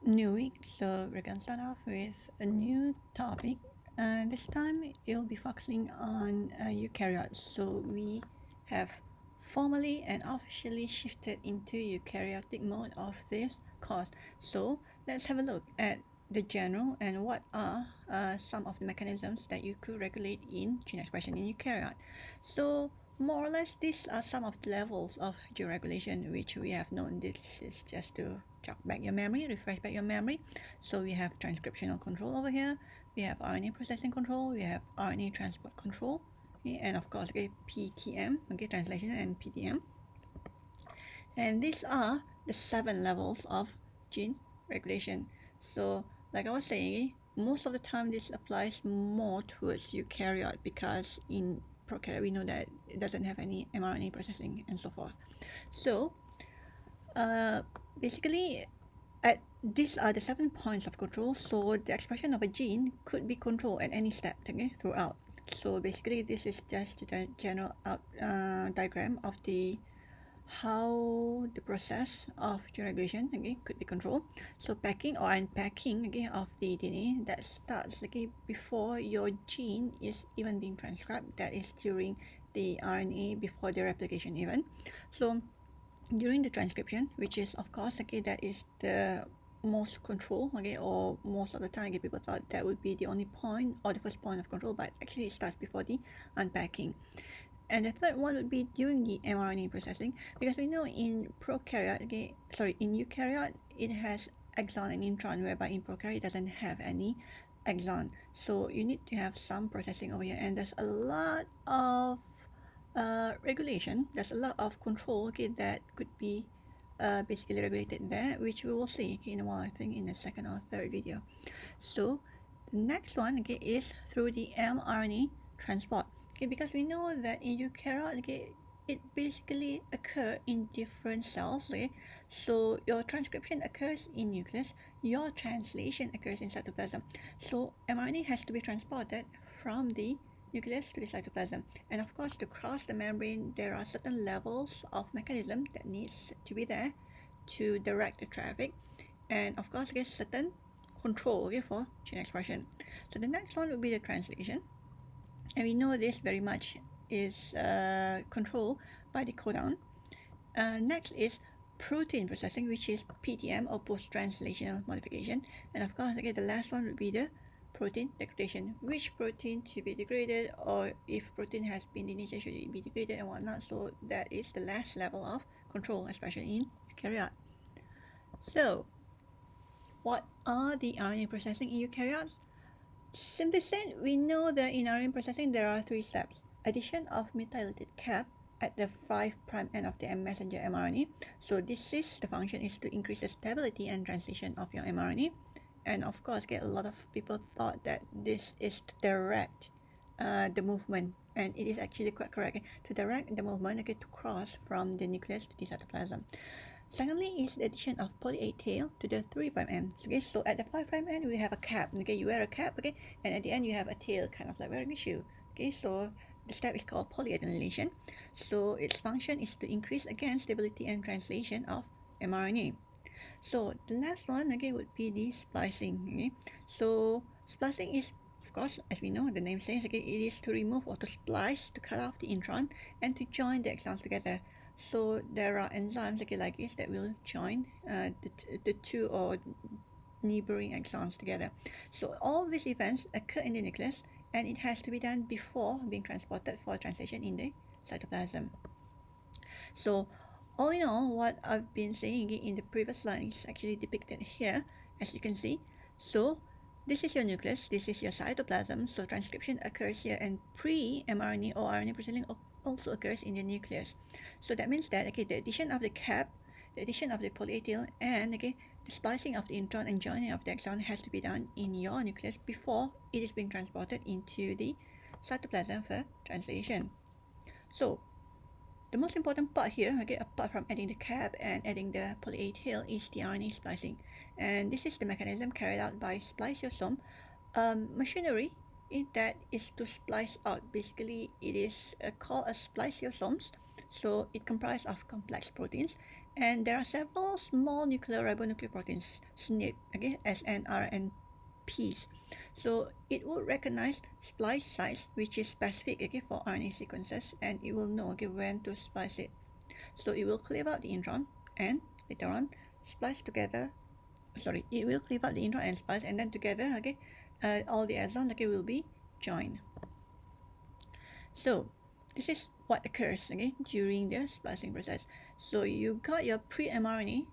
New week, so we're gonna start off with a new topic. This time it'll be focusing on eukaryotes. So we have formally and officially shifted into eukaryotic mode of this course. So let's have a look at the general and what are some of the mechanisms that you could regulate in gene expression in eukaryote. So more or less, these are some of the levels of gene regulation which we have known. This is just to jog back your memory, refresh back your memory. So we have transcriptional control over here, we have RNA processing control, we have RNA transport control, okay, and of course, okay, PTM, okay, translation and PTM. And these are the 7 levels of gene regulation. So, like I was saying, most of the time this applies more towards eukaryote because in prokaryote we know that it doesn't have any mRNA processing and so forth. So, basically, these are the 7 points of control. So the expression of a gene could be controlled at any step, okay, throughout. So basically, this is just the general diagram of the how the process of gene regulation, okay, could be controlled. So packing or unpacking, okay, of the DNA that starts, okay, before your gene is even being transcribed. That is during the RNA before the replication even. So during the transcription, which is of course, okay, that is the most control, okay, or most of the time, okay, people thought that would be the only point or the first point of control, but actually it starts before the unpacking. And the third one would be during the mRNA processing, because we know in prokaryote, okay, sorry, in eukaryote, it has exon and intron, whereby in prokaryote it doesn't have any exon. So you need to have some processing over here, and there's a lot of regulation. There's a lot of control, okay, that could be basically regulated there, which we will see, okay, in a while, I think in the second or third video. So the next one, okay, is through the mRNA transport. Okay, because we know that in eukaryote, okay, it basically occurs in different cells, okay. So your transcription occurs in nucleus, your translation occurs in cytoplasm. So mRNA has to be transported from the nucleus to the cytoplasm. And of course, to cross the membrane, there are certain levels of mechanism that needs to be there to direct the traffic. And of course, there's certain control, okay, for gene expression. So the next one would be the translation. And we know this very much is controlled by the codon. Next is protein processing, which is PTM or post-translational modification. And of course, okay, the last one would be the protein degradation. Which protein to be degraded, or if protein has been denatured, should it be degraded and whatnot. So that is the last level of control, especially in eukaryote. So what are the RNA processing in eukaryotes? Simply said, we know that in RNA processing there are 3 steps. Addition of methylated cap at the 5' end of the messenger mRNA. So this is the function is to increase the stability and translation of your mRNA. And of course, a lot of people thought that this is to direct the movement, and it is actually quite correct, to direct the movement, okay, to cross from the nucleus to the cytoplasm. Secondly is the addition of poly-A tail to the 3' end. Okay, so at the 5' end we have a cap. Okay, you wear a cap, okay, and at the end you have a tail, kind of like wearing a shoe. Okay, so the step is called polyadenylation. So its function is to increase again stability and translation of mRNA. So the last one again would be the splicing. Okay, so splicing is, of course, as we know, the name says, okay, it is to remove or to splice, to cut off the intron and to join the exons together. So there are enzymes, okay, like this that will join the two or neighboring exons together. So all these events occur in the nucleus, and it has to be done before being transported for translation in the cytoplasm. So all in all, what I've been saying in the previous slide is actually depicted here, as you can see. So this is your nucleus, this is your cytoplasm, so transcription occurs here, and pre-mRNA or RNA processing also occurs in the nucleus. So that means that, okay, the addition of the cap, the addition of the poly-A tail, and, okay, the splicing of the intron and joining of the exon has to be done in your nucleus before it is being transported into the cytoplasm for translation. So the most important part here, okay, apart from adding the cap and adding the poly-A tail, is the RNA splicing. And this is the mechanism carried out by spliceosome machinery that is to splice out. Basically, it is called a spliceosomes. So it comprises of complex proteins, And there are several small nuclear ribonucleoproteins, SNP, okay, SNRNPs. So it will recognize splice sites, which is specific, okay, for RNA sequences, and it will know, okay, when to splice it. So it will cleave out the intron and later on splice together. Sorry, it will cleave out the intron and splice, and then together, okay, all the exons, okay, will be joined. So this is what occurs, okay, during the splicing process. So you got your pre-mRNA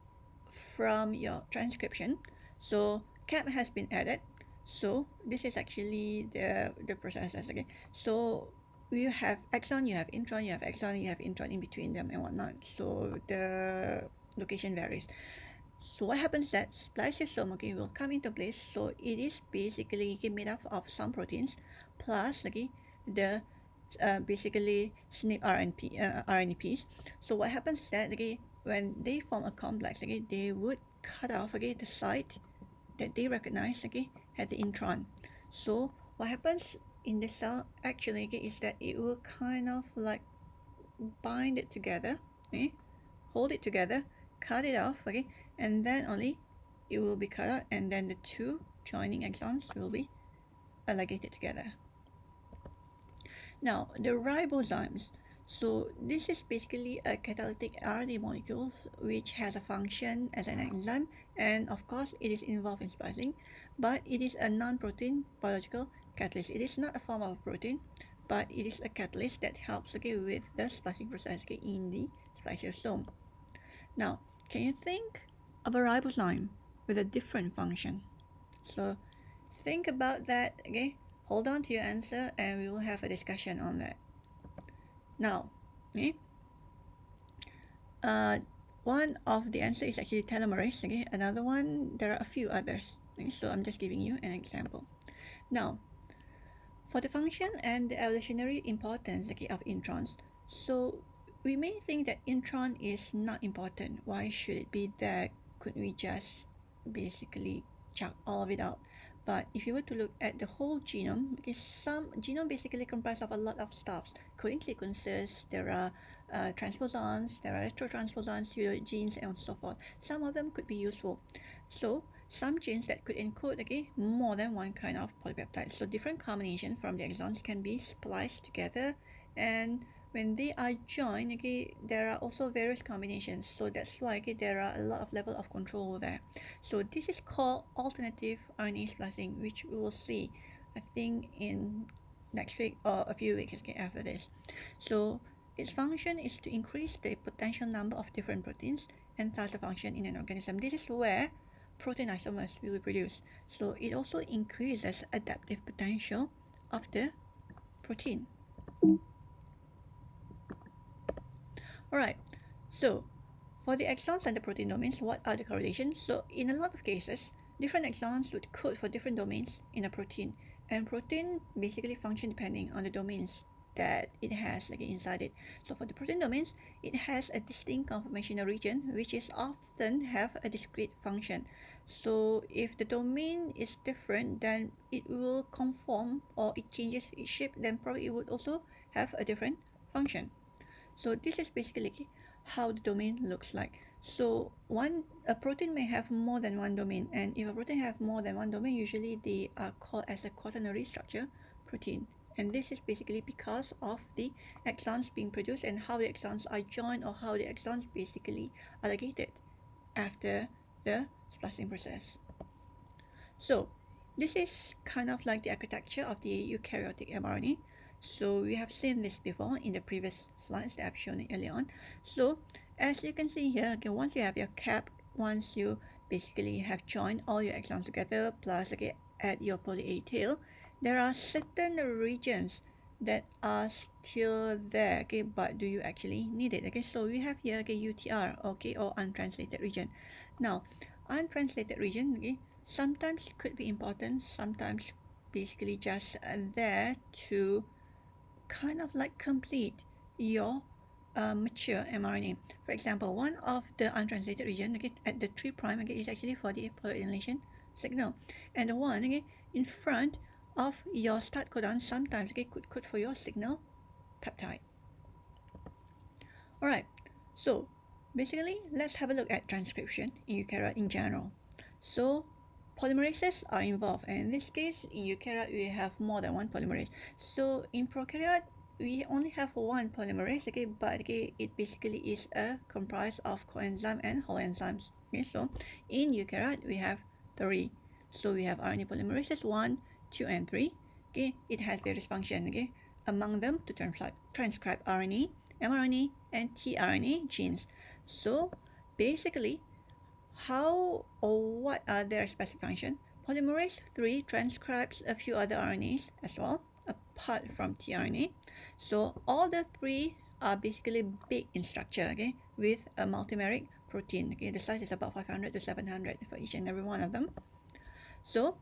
from your transcription. So cap has been added. So this is actually the processes, okay. So you have exon, you have intron, you have exon, you have intron in between them and whatnot. So the location varies. So what happens that spliceosome, okay, will come into place. So it is basically made up of some proteins plus, okay, the basically SNP RNPs. So what happens is that, okay, when they form a complex, okay, they would cut off, okay, the site that they recognize, okay, at the intron. So what happens in the cell actually, okay, is that it will kind of like bind it together, okay, hold it together, cut it off, okay, and then only it will be cut out, and then the two joining exons will be ligated together. Now, the ribozymes. So this is basically a catalytic RNA molecule which has a function as an enzyme, and of course it is involved in splicing, but it is a non-protein biological catalyst. It is not a form of a protein, but it is a catalyst that helps, okay, with the splicing process, okay, in the spliceosome. Now, can you think of a ribozyme with a different function? So think about that, okay? Hold on to your answer and we will have a discussion on that. Now, okay? One of the answer is actually telomerase, okay? Another one, there are a few others. Okay? So I'm just giving you an example. Now, for the function and the evolutionary importance, okay, of introns, so we may think that intron is not important. Why should it be there? Could we just basically chuck all of it out? But if you were to look at the whole genome, okay, some genome basically comprised of a lot of stuffs, coding sequences. There are transposons, there are retrotransposons, genes, and so forth. Some of them could be useful. So some genes that could encode, okay, more than one kind of polypeptide. So different combinations from the exons can be spliced together, and when they are joined, okay, there are also various combinations. So that's why, okay, there are a lot of level of control there. So this is called alternative RNA splicing, which we will see, I think, in next week or a few weeks, okay, after this. So its function is to increase the potential number of different proteins and thus the function in an organism. This is where protein isomers will be produced. So it also increases adaptive potential of the protein. Alright, so for the exons and the protein domains, what are the correlations? So in a lot of cases, different exons would code for different domains in a protein, and protein basically function depending on the domains that it has, like, inside it. So for the protein domains, it has a distinct conformational region which is often have a discrete function. So if the domain is different, then it will conform, or it changes its shape, then probably it would also have a different function. So this is basically how the domain looks like. So a protein may have more than one domain, and if a protein have more than one domain, usually they are called as a quaternary structure protein. And this is basically because of the exons being produced and how the exons are joined, or how the exons basically are ligated after the splicing process. So this is kind of like the architecture of the eukaryotic mRNA. So we have seen this before in the previous slides that I've shown earlier on. So as you can see here, okay, once you have your cap, once you basically have joined all your exons together, plus, okay, add your poly A tail, there are certain regions that are still there, okay, but do you actually need it? Okay, so we have here, okay, UTR, okay, or untranslated region. Now, untranslated region, okay, sometimes it could be important, sometimes basically just there to kind of like complete your mature mRNA. For example, one of the untranslated region, okay, at the 3' okay, is actually for the polymorphisation signal, and the one, okay, in front of your start codon sometimes, okay, could code for your signal peptide. Alright, so Basically, let's have a look at transcription in eukaryote in general. So, polymerases are involved, and in this case, in eukaryote, we have more than one polymerase. So, in prokaryote, we only have one polymerase, okay, but okay, it basically is comprised of coenzyme and whole enzymes. Okay, so in eukaryote, we have three. So, we have RNA polymerases 1, 2, and 3. Okay, it has various functions, okay, among them to transcribe RNA, mRNA, and tRNA genes. So basically, how or what are their specific function? Polymerase 3 transcribes a few other RNAs as well, apart from tRNA. So all the three are basically big in structure, okay, with a multimeric protein. Okay, the size is about 500 to 700 for each and every one of them. So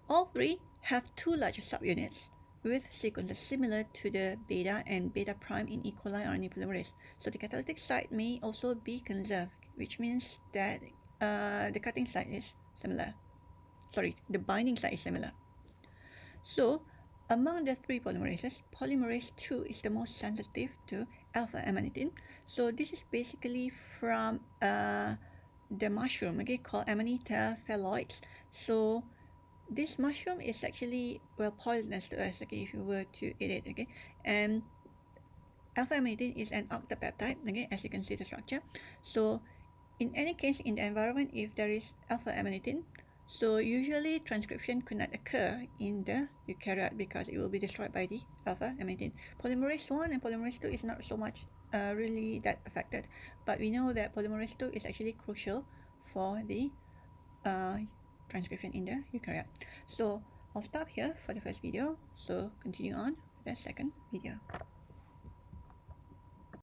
all three have two large subunits with sequences similar to the beta and beta prime in E. coli RNA polymerase. So the catalytic site may also be conserved, which means that the cutting site is similar. Sorry, the binding site is similar. So among the three polymerases, polymerase 2 is the most sensitive to alpha amanitin. So this is basically from the mushroom, okay, called Amanita phalloides. So this mushroom is actually poisonous to us, okay, if you were to eat it, okay. And alpha amanitin is an octapeptide, okay, as you can see the structure. So in any case in the environment, if there is alpha amanitin, so usually transcription could not occur in the eukaryote because it will be destroyed by the alpha amanitin. Polymerase 1 and polymerase 2 is not so much really that affected, but we know that polymerase 2 is actually crucial for the transcription in the eukaryote. So I'll stop here for the first video. So continue on with the second video.